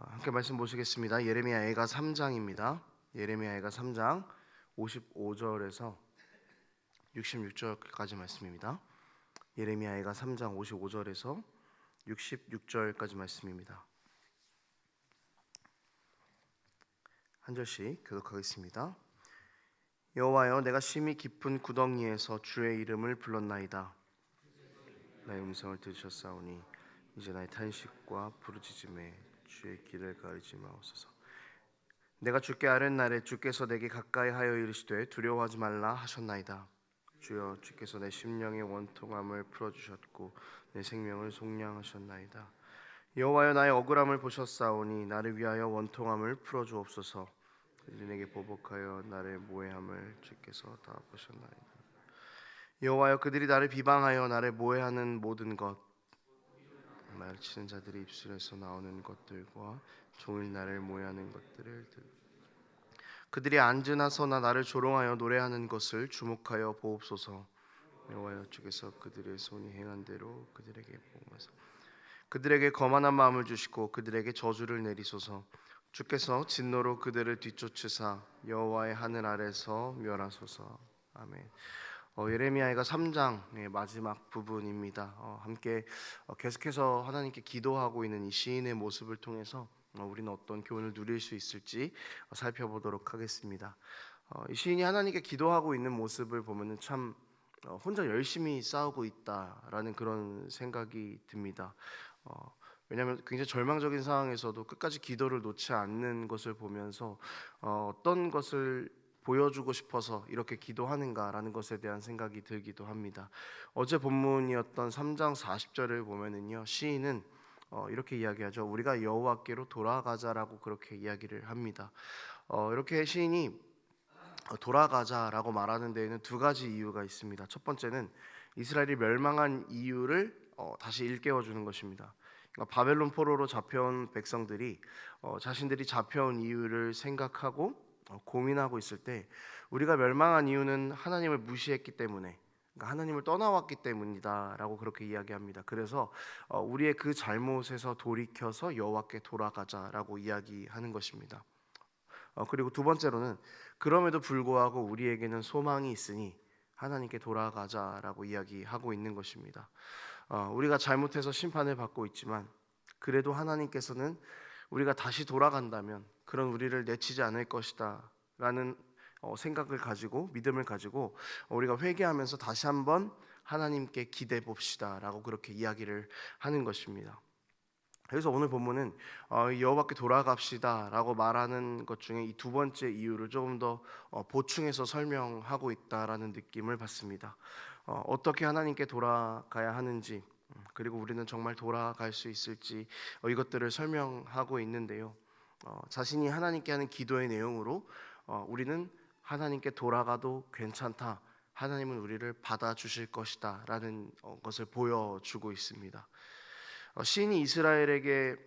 함께 말씀 보시겠습니다. 예레미야애가 3장입니다. 예레미야애가 3장 55절에서 66절까지 말씀입니다. 예레미야애가 3장 55절에서 66절까지 말씀입니다. 한 절씩 교독하겠습니다. 여호와여, 내가 심히 깊은 구덩이에서 주의 이름을 불렀나이다. 나의 음성을 들으셨사오니 이제 나의 탄식과 부르짖음에 주의 길을 가리지 마옵소서. 내가 주께 아뢰는 날에 주께서 내게 가까이 하여 이르시되 두려워하지 말라 하셨나이다. 주여, 주께서 내 심령의 원통함을 풀어주셨고 내 생명을 속량하셨나이다. 여호와여, 나의 억울함을 보셨사오니 나를 위하여 원통함을 풀어주옵소서. 내게 보복하여 나를 모해함을 주께서 다 보셨나이다. 여호와여, 그들이 나를 비방하여 나를 모해하는 모든 것, 나를 치는 자들의 입술에서 나오는 것들과 종일 나를 모해하는 것들을 그들이 앉으나 서나 나를 조롱하여 노래하는 것을 주목하여 보옵소서. 여호와여, 주께서 그들의 손이 행한 대로 그들에게 복하사 그들에게 거만한 마음을 주시고 그들에게 저주를 내리소서. 주께서 진노로 그들을 뒤쫓으사 여호와의 하늘 아래서 멸하소서. 아멘. 예레미야가 3장의 마지막 부분입니다. 함께 계속해서 하나님께 기도하고 있는 이 시인의 모습을 통해서 우리는 어떤 교훈을 누릴 수 있을지 살펴보도록 하겠습니다. 이 시인이 하나님께 기도하고 있는 모습을 보면은 참 혼자 열심히 싸우고 있다라는 그런 생각이 듭니다. 왜냐하면 굉장히 절망적인 상황에서도 끝까지 기도를 놓지 않는 것을 보면서 어떤 것을 보여주고 싶어서 이렇게 기도하는가라는 것에 대한 생각이 들기도 합니다. 어제 본문이었던 3장 40절을 보면은요, 시인은 이렇게 이야기하죠. 우리가 여호와께로 돌아가자라고 그렇게 이야기를 합니다. 이렇게 시인이 돌아가자라고 말하는 데에는 두 가지 이유가 있습니다. 첫 번째는 이스라엘이 멸망한 이유를 다시 일깨워 주는 것입니다. 그러니까 바벨론 포로로 잡혀온 백성들이 자신들이 잡혀온 이유를 생각하고 고민하고 있을 때 우리가 멸망한 이유는 하나님을 무시했기 때문에, 그러니까 하나님을 떠나왔기 때문이다라고 그렇게 이야기합니다. 그래서 우리의 그 잘못에서 돌이켜서 여호와께 돌아가자라고 이야기하는 것입니다. 그리고 두 번째로는 그럼에도 불구하고 우리에게는 소망이 있으니 하나님께 돌아가자라고 이야기하고 있는 것입니다. 우리가 잘못해서 심판을 받고 있지만 그래도 하나님께서는 우리가 다시 돌아간다면 그런 우리를 내치지 않을 것이다 라는 생각을 가지고, 믿음을 가지고 우리가 회개하면서 다시 한번 하나님께 기대해 봅시다 라고 그렇게 이야기를 하는 것입니다. 그래서 오늘 본문은 여호와께 돌아갑시다 라고 말하는 것 중에 이 두 번째 이유를 조금 더 보충해서 설명하고 있다라는 느낌을 받습니다. 어떻게 하나님께 돌아가야 하는지, 그리고 우리는 정말 돌아갈 수 있을지 이것들을 설명하고 있는데요. 자신이 하나님께 하는 기도의 내용으로 우리는 하나님께 돌아가도 괜찮다, 하나님은 우리를 받아주실 것이다 라는 것을 보여주고 있습니다. 시인이 이스라엘에게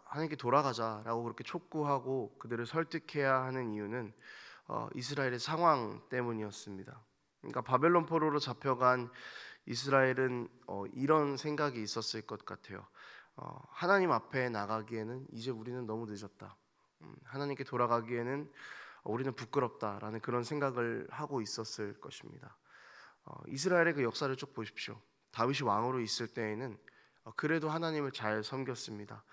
하나님께 돌아가자라고 그렇게 촉구하고 그들을 설득해야 하는 이유는 이스라엘의 상황 때문이었습니다. 그러니까 바벨론 포로로 잡혀간 이스라엘은 이런 생각이 있었을 것 같아요. 하나님 앞에 나가기에는 이제 우리는 너무 늦었다. 하나님께 돌아가기에는 우리는 부끄럽다라는 그런 생각을 하고 있었을 것입니다. 이스라엘의 그 역사를 쭉 보십시오. 다윗이 왕으로 있을 때에는 그래도 하나님을 잘 섬겼습니다.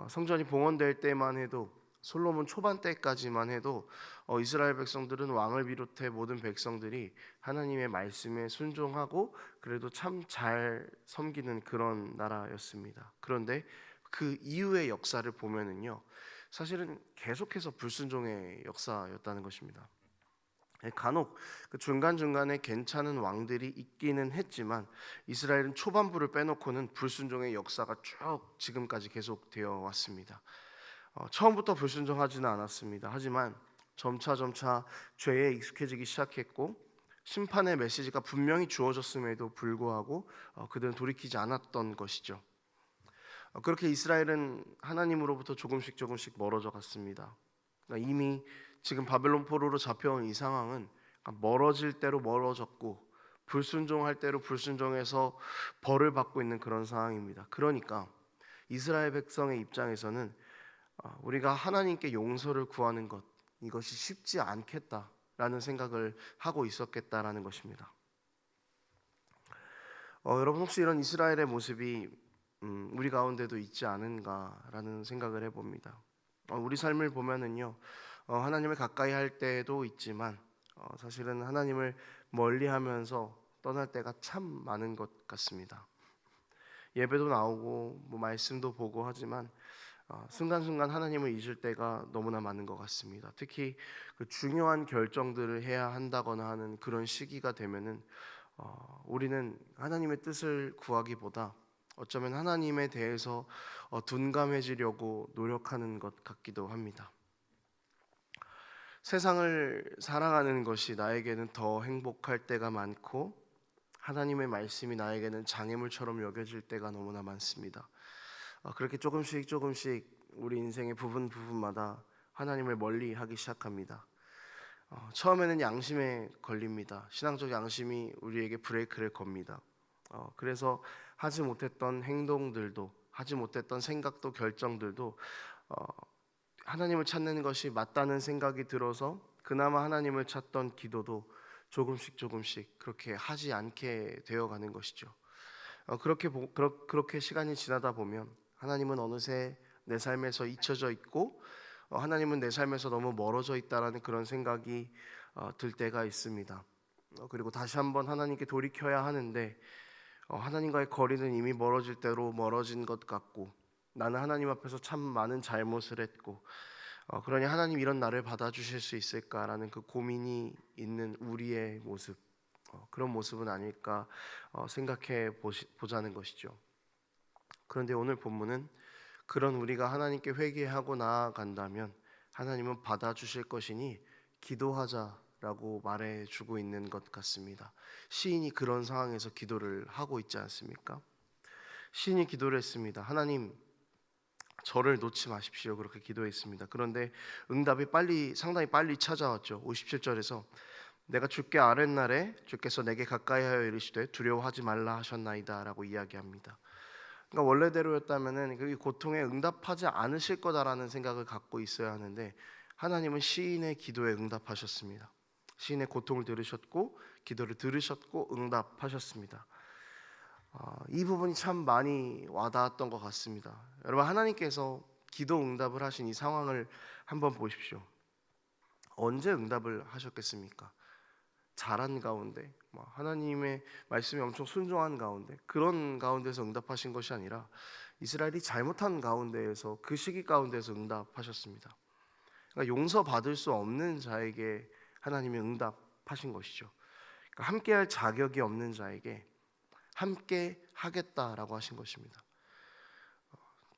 성전이 봉헌될 때만 해도, 솔로몬 초반 때까지만 해도 이스라엘 백성들은 왕을 비롯해 모든 백성들이 하나님의 말씀에 순종하고 그래도 참 잘 섬기는 그런 나라였습니다. 그런데 그 이후의 역사를 보면은요, 사실은 계속해서 불순종의 역사였다는 것입니다. 간혹 그 중간중간에 괜찮은 왕들이 있기는 했지만 이스라엘은 초반부를 빼놓고는 불순종의 역사가 쭉 지금까지 계속되어 왔습니다. 처음부터 불순종하지는 않았습니다. 하지만 점차 죄에 익숙해지기 시작했고 심판의 메시지가 분명히 주어졌음에도 불구하고 그들은 돌이키지 않았던 것이죠. 그렇게 이스라엘은 하나님으로부터 조금씩 멀어져 갔습니다. 그러니까 이미 지금 바벨론 포로로 잡혀온 이 상황은 멀어질 대로 멀어졌고 불순종할 대로 불순종해서 벌을 받고 있는 그런 상황입니다. 그러니까 이스라엘 백성의 입장에서는 우리가 하나님께 용서를 구하는 것, 이것이 쉽지 않겠다라는 생각을 하고 있었겠다라는 것입니다. 여러분 혹시 이런 이스라엘의 모습이 우리 가운데도 있지 않은가라는 생각을 해봅니다. 우리 삶을 보면은요, 하나님을 가까이 할 때도 있지만 사실은 하나님을 멀리하면서 떠날 때가 참 많은 것 같습니다. 예배도 나오고 뭐 말씀도 보고 하지만 순간순간 하나님을 잊을 때가 너무나 많은 것 같습니다. 특히 그 중요한 결정들을 해야 한다거나 하는 그런 시기가 되면은 우리는 하나님의 뜻을 구하기보다 어쩌면 하나님에 대해서 둔감해지려고 노력하는 것 같기도 합니다. 세상을 살아가는 것이 나에게는 더 행복할 때가 많고 하나님의 말씀이 나에게는 장애물처럼 여겨질 때가 너무나 많습니다. 그렇게 조금씩 우리 인생의 부분마다 하나님을 멀리하기 시작합니다. 처음에는 양심에 걸립니다. 신앙적 양심이 우리에게 브레이크를 겁니다. 그래서 하지 못했던 행동들도, 하지 못했던 생각도, 결정들도 하나님을 찾는 것이 맞다는 생각이 들어서 그나마 하나님을 찾던 기도도 조금씩 그렇게 하지 않게 되어가는 것이죠. 그렇게 시간이 지나다 보면 하나님은 어느새 내 삶에서 잊혀져 있고 하나님은 내 삶에서 너무 멀어져 있다라는 그런 생각이 들 때가 있습니다. 그리고 다시 한번 하나님께 돌이켜야 하는데 하나님과의 거리는 이미 멀어질 대로 멀어진 것 같고 나는 하나님 앞에서 참 많은 잘못을 했고 그러니 하나님 이런 나를 받아주실 수 있을까라는 그 고민이 있는 우리의 모습, 그런 모습은 아닐까 생각해 보자는 것이죠. 그런데 오늘 본문은 그런 우리가 하나님께 회개하고 나아간다면 하나님은 받아주실 것이니 기도하자라고 말해주고 있는 것 같습니다. 시인이 그런 상황에서 기도를 하고 있지 않습니까? 시인이 기도를 했습니다. 하나님, 저를 놓지 마십시오. 그렇게 기도했습니다. 그런데 응답이 상당히 빨리 찾아왔죠. 57절에서 내가 주께 아랫날에 주께서 내게 가까이하여 이르시되 두려워하지 말라 하셨나이다라고 이야기합니다. 그러니까 원래대로였다면은 그 고통에 응답하지 않으실 거다라는 생각을 갖고 있어야 하는데 하나님은 시인의 기도에 응답하셨습니다. 시인의 고통을 들으셨고 기도를 들으셨고 응답하셨습니다. 이 부분이 참 많이 와닿았던 것 같습니다. 여러분 하나님께서 기도 응답을 하신 이 상황을 한번 보십시오. 언제 응답을 하셨겠습니까? 잘한 가운데, 하나님의 말씀이 엄청 순종한 가운데, 그런 가운데서 응답하신 것이 아니라 이스라엘이 잘못한 가운데에서 그 시기 가운데서 응답하셨습니다. 그러니까 용서받을 수 없는 자에게 하나님이 응답하신 것이죠. 그러니까 함께할 자격이 없는 자에게 함께 하겠다라고 하신 것입니다.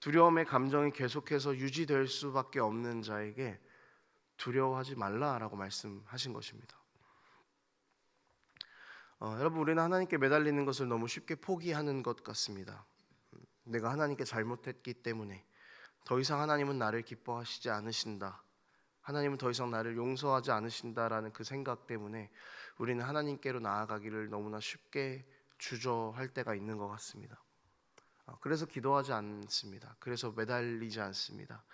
두려움의 감정이 계속해서 유지될 수밖에 없는 자에게 두려워하지 말라라고 말씀하신 것입니다. 여러분 우리는 하나님께 매달리는 것을 너무 쉽게 포기하는 것 같습니다. 내가 하나님께 잘못했기 때문에 더 이상 하나님은 나를 기뻐하시지 않으신다. 하나님은 더 이상 나를 용서하지 않으신다라는 그 생각 때문에 우리는 하나님께로 나아가기를 너무나 쉽게 주저할 때가 있는 것 같습니다. 그래서 기도하지 않습니다. 그래서 매달리지 않습니다.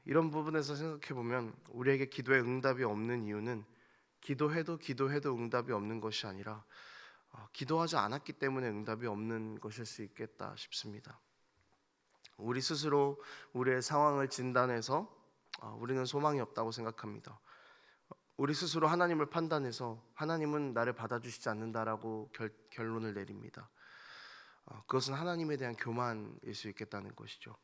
이런 부분에서 생각해 보면 우리에게 기도에 응답이 없는 이유는 기도해도 응답이 없는 것이 아니라 기도하지 않았기 때문에 응답이 없는 것일 수 있겠다 싶습니다. 우리 스스로 우리의 상황을 진단해서 우리는 소망이 없다고 생각합니다. 우리 스스로 하나님을 판단해서 하나님은 나를 받아주시지 않는다라고 결론을 내립니다. 그것은 하나님에 대한 교만일 수 있겠다는 것이죠.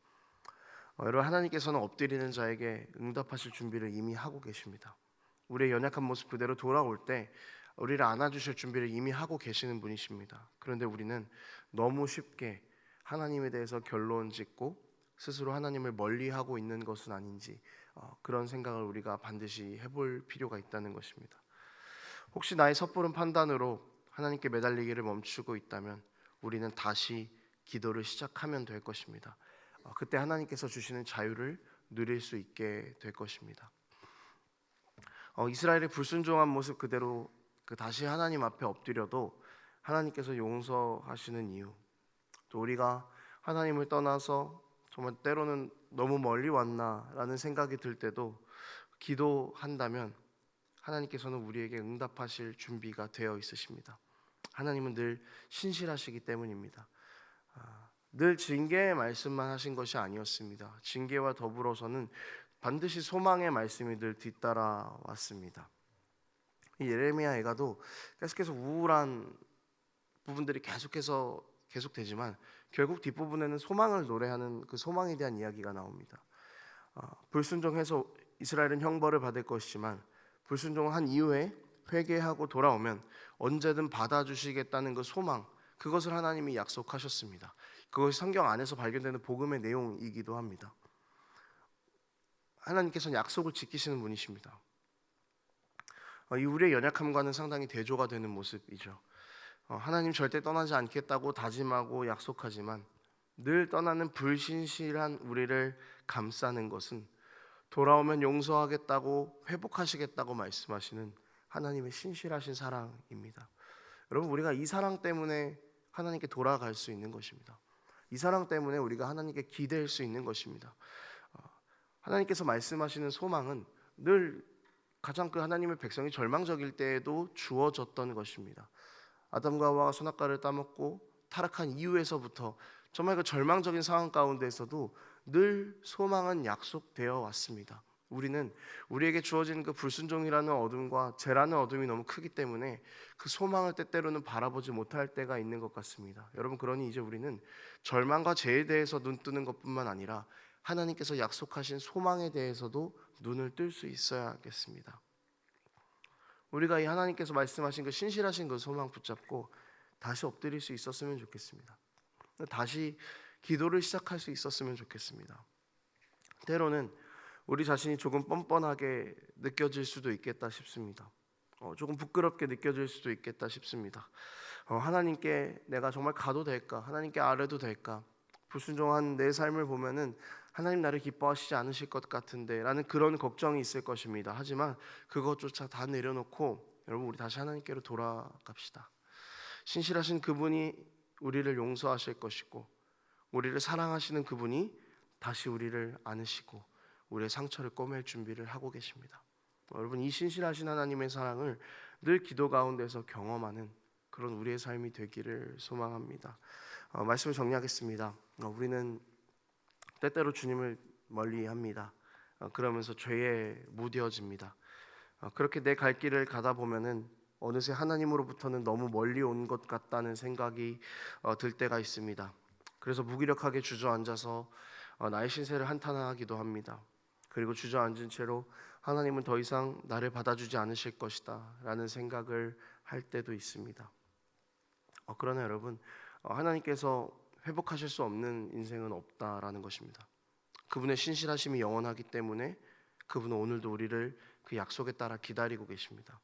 여러분 하나님께서는 엎드리는 자에게 응답하실 준비를 이미 하고 계십니다. 우리의 연약한 모습 그대로 돌아올 때 우리를 안아주실 준비를 이미 하고 계시는 분이십니다. 그런데 우리는 너무 쉽게 하나님에 대해서 결론 짓고 스스로 하나님을 멀리하고 있는 것은 아닌지 그런 생각을 우리가 반드시 해볼 필요가 있다는 것입니다. 혹시 나의 섣부른 판단으로 하나님께 매달리기를 멈추고 있다면 우리는 다시 기도를 시작하면 될 것입니다. 그때 하나님께서 주시는 자유를 누릴 수 있게 될 것입니다. 이스라엘의 불순종한 모습 그대로 다시 하나님 앞에 엎드려도 하나님께서 용서하시는 이유, 또 우리가 하나님을 떠나서 정말 때로는 너무 멀리 왔나라는 생각이 들 때도 기도한다면 하나님께서는 우리에게 응답하실 준비가 되어 있으십니다. 하나님은 늘 신실하시기 때문입니다. 늘 징계의 말씀만 하신 것이 아니었습니다. 징계와 더불어서는 반드시 소망의 말씀이 늘 뒤따라 왔습니다. 이 예레미야 애가도 계속해서 우울한 부분들이 계속되지만 결국 뒷부분에는 소망을 노래하는 그 소망에 대한 이야기가 나옵니다. 불순종해서 이스라엘은 형벌을 받을 것이지만 불순종한 이후에 회개하고 돌아오면 언제든 받아주시겠다는 그 소망, 그것을 하나님이 약속하셨습니다. 그것이 성경 안에서 발견되는 복음의 내용이기도 합니다. 하나님께서는 약속을 지키시는 분이십니다. 이 우리의 연약함과는 상당히 대조가 되는 모습이죠. 하나님 절대 떠나지 않겠다고 다짐하고 약속하지만 늘 떠나는 불신실한 우리를 감싸는 것은 돌아오면 용서하겠다고 회복하시겠다고 말씀하시는 하나님의 신실하신 사랑입니다. 여러분, 우리가 이 사랑 때문에 하나님께 돌아갈 수 있는 것입니다. 이 사랑 때문에 우리가 하나님께 기댈 수 있는 것입니다. 하나님께서 말씀하시는 소망은 늘 가장 그 하나님의 백성이 절망적일 때에도 주어졌던 것입니다. 아담과 하와가 선악과를 따먹고 타락한 이후에서부터 정말 그 절망적인 상황 가운데에서도 늘 소망은 약속되어 왔습니다. 우리는 우리에게 주어진 그 불순종이라는 어둠과 죄라는 어둠이 너무 크기 때문에 그 소망을 때때로는 바라보지 못할 때가 있는 것 같습니다. 여러분, 그러니 이제 우리는 절망과 죄에 대해서 눈 뜨는 것뿐만 아니라 하나님께서 약속하신 소망에 대해서도 눈을 뜰 수 있어야겠습니다. 우리가 이 하나님께서 말씀하신 그 신실하신 그 소망 붙잡고 다시 엎드릴 수 있었으면 좋겠습니다. 다시 기도를 시작할 수 있었으면 좋겠습니다. 때로는 우리 자신이 조금 뻔뻔하게 느껴질 수도 있겠다 싶습니다. 조금 부끄럽게 느껴질 수도 있겠다 싶습니다. 하나님께 내가 정말 가도 될까? 하나님께 아뢰도 될까? 불순종한 내 삶을 보면은 하나님 나를 기뻐하시지 않으실 것 같은데 라는 그런 걱정이 있을 것입니다. 하지만 그것조차 다 내려놓고 여러분, 우리 다시 하나님께로 돌아갑시다. 신실하신 그분이 우리를 용서하실 것이고 우리를 사랑하시는 그분이 다시 우리를 안으시고 우리의 상처를 꼬맬 준비를 하고 계십니다. 여러분, 이 신실하신 하나님의 사랑을 늘 기도 가운데서 경험하는 그런 우리의 삶이 되기를 소망합니다. 말씀을 정리하겠습니다. 우리는 때때로 주님을 멀리합니다. 그러면서 죄에 무뎌집니다. 그렇게 내 갈 길을 가다 보면은 어느새 하나님으로부터는 너무 멀리 온 것 같다는 생각이 들 때가 있습니다. 그래서 무기력하게 주저앉아서 나의 신세를 한탄하기도 합니다. 그리고 주저앉은 채로 하나님은 더 이상 나를 받아주지 않으실 것이다 라는 생각을 할 때도 있습니다. 그러나 여러분, 하나님께서 회복하실 수 없는 인생은 없다라는 것입니다. 그분의 신실하심이 영원하기 때문에 그분은 오늘도 우리를 그 약속에 따라 기다리고 계십니다.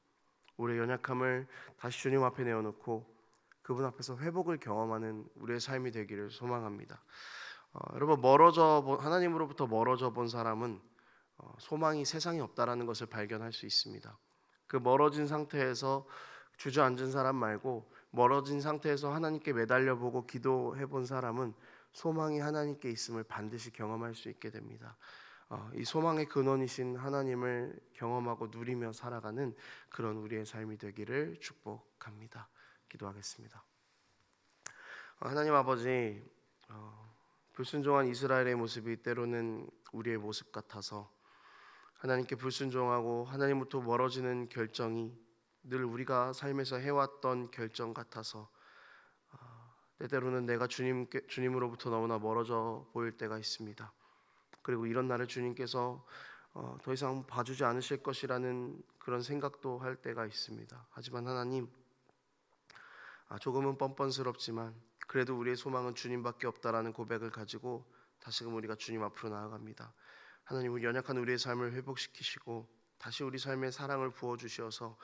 우리의 연약함을 다시 주님 앞에 내어놓고 그분 앞에서 회복을 경험하는 우리의 삶이 되기를 소망합니다. 여러분, 하나님으로부터 멀어져 본 사람은 소망이 세상에 없다라는 것을 발견할 수 있습니다. 그 멀어진 상태에서 주저앉은 사람 말고 멀어진 상태에서 하나님께 매달려 보고 기도해 본 사람은 소망이 하나님께 있음을 반드시 경험할 수 있게 됩니다. 이 소망의 근원이신 하나님을 경험하고 누리며 살아가는 그런 우리의 삶이 되기를 축복합니다. 기도하겠습니다. 하나님 아버지, 불순종한 이스라엘의 모습이 때로는 우리의 모습 같아서 하나님께 불순종하고 하나님부터 멀어지는 결정이 늘 우리가 삶에서 해왔던 결정 같아서 때때로는 내가 주님으로부터 너무나 멀어져 보일 때가 있습니다. 그리고 이런 나를 주님께서 더 이상 봐주지 않으실 것이라는 그런 생각도 할 때가 있습니다. 하지만 하나님, 조금은 뻔뻔스럽지만 그래도 우리의 소망은 주님밖에 없다라는 고백을 가지고 다시금 우리가 주님 앞으로 나아갑니다. 하나님, 연약한 우리의 삶을 회복시키시고 다시 우리 삶에 사랑을 부어주셔서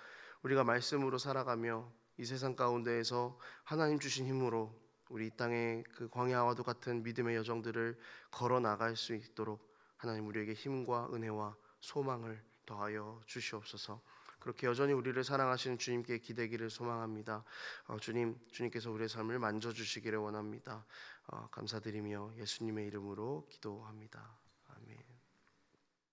우리가 말씀으로 살아가며 이 세상 가운데에서 하나님 주신 힘으로 우리 이 땅의 그 광야와도 같은 믿음의 여정들을 걸어 나갈 수 있도록 하나님 우리에게 힘과 은혜와 소망을 더하여 주시옵소서. 그렇게 여전히 우리를 사랑하시는 주님께 기대기를 소망합니다. 주님께서 우리의 삶을 만져주시기를 원합니다. 감사드리며 예수님의 이름으로 기도합니다. 아멘.